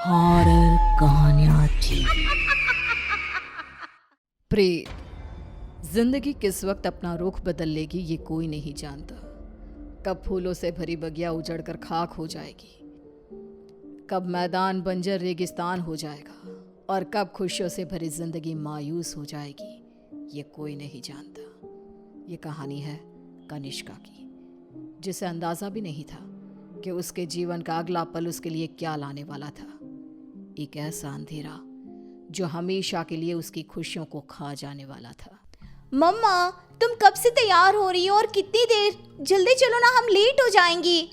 Horror कहानियाँ थी। प्रेत, जिंदगी किस वक्त अपना रुख बदल लेगी ये कोई नहीं जानता। कब फूलों से भरी बगिया उजड़कर खाक हो जाएगी, कब मैदान बंजर रेगिस्तान हो जाएगा और कब खुशियों से भरी जिंदगी मायूस हो जाएगी, ये कोई नहीं जानता। ये कहानी है कनिष्का की, जिसे अंदाजा भी नहीं था कि उसके जीवन का अगला पल उसके लिए क्या लाने वाला था। एक ऐसा अंधेरा जो हमेशा के लिए उसकी खुशियों को खा जाने वाला था। मम्मा, तुम कब से तैयार हो रही हो और कितनी देर? जल्दी चलो ना, हम लेट हो जाएंगी।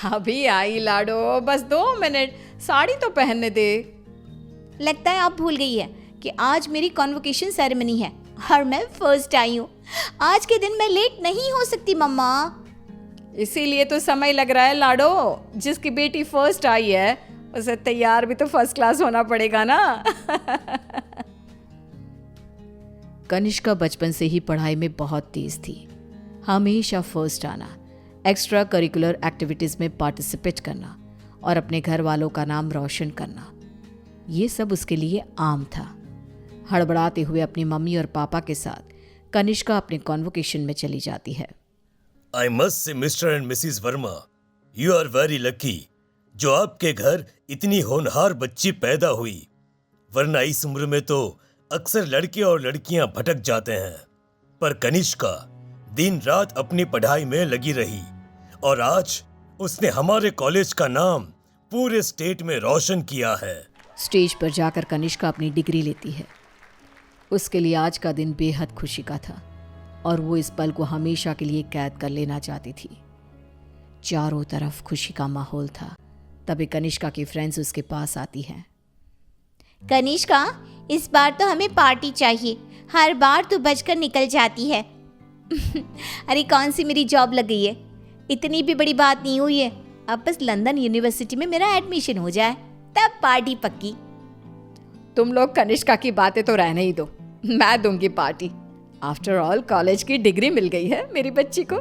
अभी आई लाडो, बस 2 मिनट, साड़ी तो पहनने दे। लगता है आप भूल गई है कि आज मेरी कॉन्वोकेशन सेरेमनी है और मैं फर्स्ट आई हूँ। आज के दिन मैं लेट नहीं हो सकती मम्मा। इसीलिए तो समय लग रहा है लाडो। जिसकी बेटी फर्स्ट आई है उसे तैयार भी तो फर्स्ट क्लास होना पड़ेगा ना। कनिष्का बचपन से ही पढ़ाई में बहुत तेज थी। हमेशा फर्स्ट आना, एक्स्ट्रा करिकुलर एक्टिविटीज में पार्टिसिपेट करना और अपने घर वालों का नाम रोशन करना, ये सब उसके लिए आम था। हड़बड़ाते हुए अपनी मम्मी और पापा के साथ कनिष्का अपने कॉन्वोकेशन में चली जाती है। I must say, Mr. and Mrs. Verma, you are very lucky जो आपके घर इतनी होनहार बच्ची पैदा हुई, वरना इस उम्र में तो अक्सर लड़के और लड़कियां भटक जाते हैं। पर कनिष्का दिन रात अपनी पढ़ाई में लगी रही और आज उसने हमारे कॉलेज का नाम पूरे स्टेट में रोशन किया है। स्टेज पर जाकर कनिष्का अपनी डिग्री लेती है। उसके लिए आज का दिन बेहद खुशी का था और वो इस पल को हमेशा के लिए कैद कर लेना चाहती थी। चारों तरफ खुशी का माहौल था। तभी कनिष्का की फ्रेंड्स उसके पास आती हैं। कनिष्का, इस बार तो हमें पार्टी चाहिए। हर बार तू बचकर निकल जाती है। अरे कौन सी मेरी जॉब लग गई है, इतनी भी बड़ी बात नहीं हुई है। अब बस लंदन यूनिवर्सिटी में मेरा एडमिशन हो जाए, तब पार्टी पक्की। तुम लोग कनिष्का की बातें तो रहने ही दो, मैं दूंगी पार्टी। आफ्टर ऑल कॉलेज की डिग्री मिल गई है मेरी बच्ची को।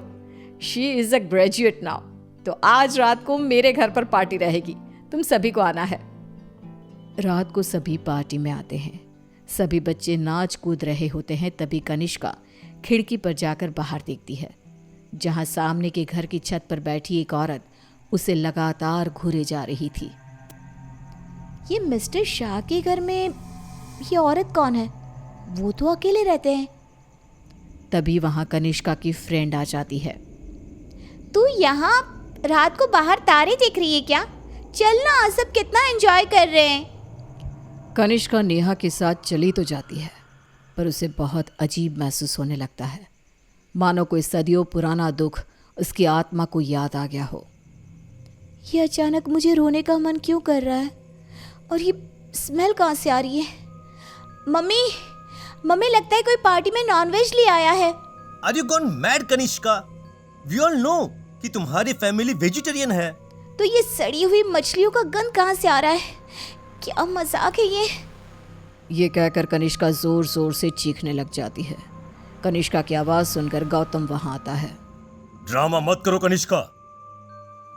She is a graduate now. तो आज रात को मेरे घर पर पार्टी रहेगी, तुम सभी को आना है। रात को सभी पार्टी में आते हैं। सभी बच्चे नाच कूद रहे होते हैं। तभी कनिष्का खिड़की पर जाकर बाहर देखती है, जहां सामने के घर की छत पर बैठी एक औरत उसे लगातार घूरे जा रही थी। ये मिस्टर शाह के घर में ये औरत कौन है? वो तो अकेले रहते हैं। तभी वहां कनिष्का की फ्रेंड आ जाती है। तू यहाँ रात को बाहर तारे देख रही है क्या? चल ना, सब कितना एंजॉय कर रहे हैं। कनिष्का नेहा के साथ चली तो जाती है, पर उसे बहुत अजीब महसूस होने लगता है, मानो कोई सदियों पुराना दुख उसकी आत्मा को याद आ गया हो। ये अचानक मुझे रोने का मन क्यों कर रहा है? और ये स्मेल कहाँ से आ रही है? मम्मी, मम्मी, लगता है कोई पार्टी में नॉनवेज ले आया है। Are you gone mad, Kanishka? We all know कि तुम्हारी फैमिली वेजिटेरियन है। तो ये सड़ी हुई मछलियों का गंध कहाँ से आ रहा है? क्या मजाक है ये कहकर कनिष्का जोर जोर से चीखने लग जाती है। कनिष्का की आवाज सुनकर गौतम वहां आता है। ड्रामा मत करो कनिष्का,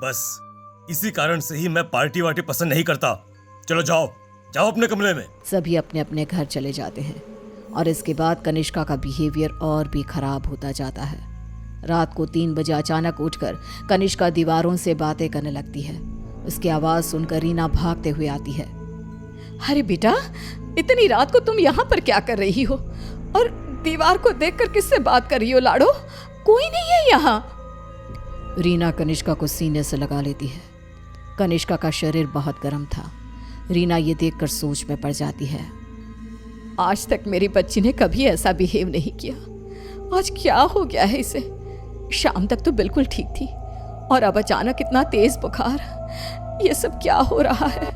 बस इसी कारण से ही मैं पार्टी वार्टी पसंद नहीं करता। चलो जाओ जाओ अपने कमरे में। सभी अपने अपने घर चले जाते हैं और इसके बाद कनिष्का का बिहेवियर और भी खराब होता जाता है। रात को 3 बजे अचानक उठकर कनिष्का दीवारों से बातें करने लगती है। उसकी आवाज़ सुनकर रीना भागते हुए आती है। अरे बेटा, इतनी रात को तुम यहाँ पर क्या कर रही हो? और दीवार को देखकर किससे बात कर रही हो लाडो? कोई नहीं है यहाँ। रीना कनिष्का को सीने से लगा लेती है। कनिष्का का शरीर बहुत गर्म था। रीना ये देखकर सोच में पड़ जाती है। आज तक मेरी बच्ची ने कभी ऐसा बिहेव नहीं किया, आज क्या हो गया है इसे? शाम तक तो बिल्कुल ठीक थी और अब अचानक इतना तेज बुखार, ये सब क्या हो रहा है?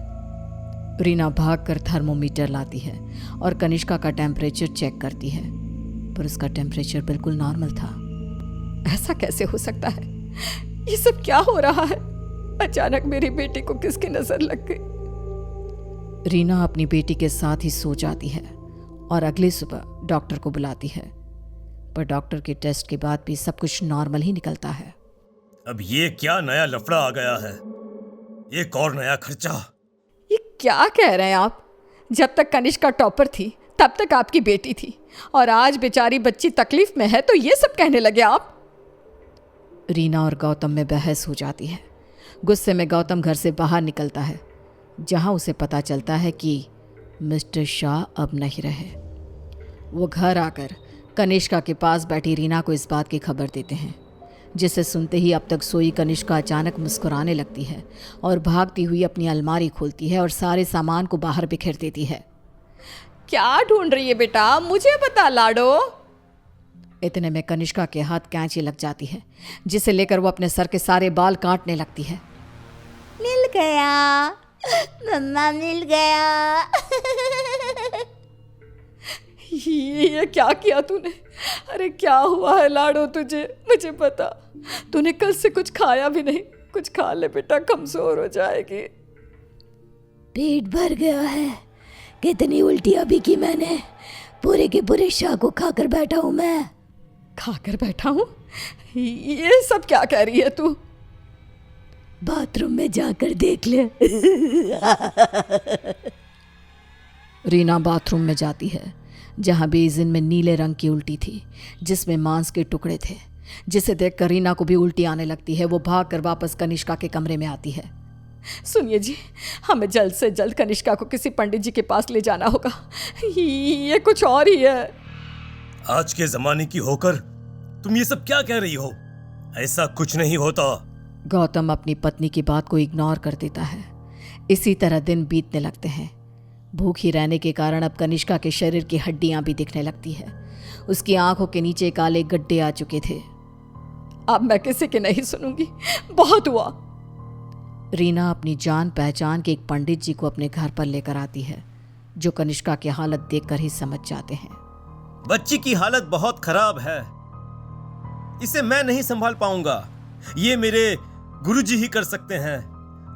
रीना भागकर थर्मोमीटर लाती है और कनिष्का का टेम्परेचर चेक करती है, पर उसका टेम्परेचर बिल्कुल नॉर्मल था। ऐसा कैसे हो सकता है? ये सब क्या हो रहा है? अचानक मेरी बेटी को किसकी नजर लग गई? रीना अपनी बेटी के साथ ही सो जाती है और अगली सुबह डॉक्टर को बुलाती है, पर डॉक्टर के टेस्ट के बाद भी सब कुछ नॉर्मल ही निकलता है। अब ये क्या नया लफड़ा आ गया है? एक और नया खर्चा। ये क्या कह रहे हैं आप? जब तक कनिष्का टॉपर थी तब तक आपकी बेटी थी, और आज बेचारी बच्ची तकलीफ में है तो ये सब कहने लगे आप? रीना और गौतम में बहस हो जाती है। गुस्से में गौतम घर से बाहर निकलता है, जहां उसे पता चलता है कि मिस्टर शाह अब नहीं रहे। वो घर आकर कनिष्का के पास बैठी रीना को इस बात की खबर देते हैं, जिसे सुनते ही अब तक सोई कनिष्का अचानक मुस्कुराने लगती है और भागती हुई अपनी अलमारी खोलती है और सारे सामान को बाहर बिखेर देती है। क्या ढूंढ रही है बेटा, मुझे बता लाडो। इतने में कनिष्का के हाथ कैंची लग जाती है, जिसे लेकर वो अपने सर के सारे बाल काटने लगती है। मिल गया मम्मा, मिल गया। ये क्या किया तूने? अरे क्या हुआ है लाडो तुझे? मुझे बता। तूने कल से कुछ खाया भी नहीं। कुछ खा ले बेटा, कमजोर हो जाएगी। पेट भर गया है। कितनी उल्टियां भी की मैंने। पूरे के पूरे शाह को खाकर बैठा हूं मैं। खाकर बैठा हूँ? ये सब क्या कह रही है तू? बाथरूम में जाकर देख ले। रीना बाथरूम में जाती है, जहाँ बेसिन में नीले रंग की उल्टी थी, जिसमें मांस के टुकड़े थे, जिसे देखकर रीना को भी उल्टी आने लगती है। वो भागकर वापस कनिष्का के कमरे में आती है। सुनिए जी, हमें जल्द से जल्द कनिष्का को किसी पंडित जी के पास ले जाना होगा। ये कुछ और ही है। आज के जमाने की होकर तुम ये सब क्या कह रही हो? ऐसा कुछ नहीं होता। गौतम अपनी पत्नी की बात को इग्नोर कर देता है। इसी तरह दिन बीतने लगते हैं। भूखी रहने के कारण अब कनिष्का के शरीर की हड्डियां भी दिखने लगती है। उसकी आंखों के नीचे काले गड्ढे आ चुके थे। अब मैं किसी की नहीं सुनूंगी, बहुत हुआ। रीना अपनी जान पहचान के एक पंडित जी को अपने घर पर लेकर आती है, जो कनिष्का की हालत देखकर ही समझ जाते हैं। बच्ची की हालत बहुत खराब है, इसे मैं नहीं संभाल पाऊंगा। ये मेरे गुरुजी ही कर सकते हैं,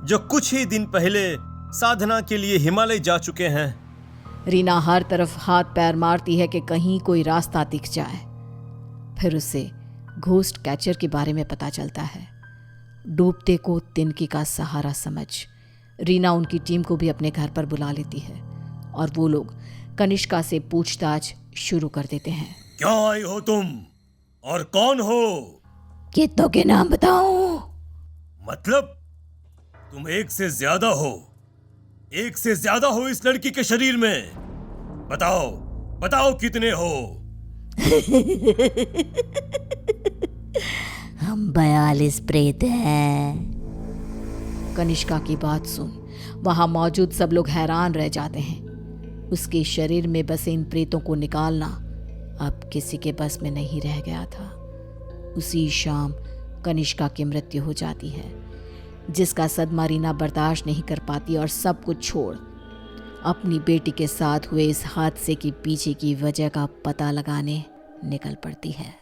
जो कुछ ही दिन पहले साधना के लिए हिमालय जा चुके हैं। रीना हर तरफ हाथ पैर मारती है कि कहीं कोई रास्ता दिख जाए। फिर उसे घोस्ट कैचर के बारे में पता चलता है। डूबते को तिनकी का सहारा समझ रीना उनकी टीम को भी अपने घर पर बुला लेती है, और वो लोग कनिष्का से पूछताछ शुरू कर देते हैं। क्या आई हो तुम और कौन हो? कितनों के नाम बताऊं? मतलब तुम एक से ज्यादा हो। एक से ज्यादा हो इस लड़की के शरीर में। बताओ बताओ कितने हो? हम 42 प्रेत हैं। कनिष्का की बात सुन वहां मौजूद सब लोग हैरान रह जाते हैं। उसके शरीर में बसे इन प्रेतों को निकालना अब किसी के बस में नहीं रह गया था। उसी शाम कनिष्का की मृत्यु हो जाती है, जिसका सदमा रीना बर्दाश्त नहीं कर पाती और सब कुछ छोड़ अपनी बेटी के साथ हुए इस हादसे के पीछे की वजह का पता लगाने निकल पड़ती है।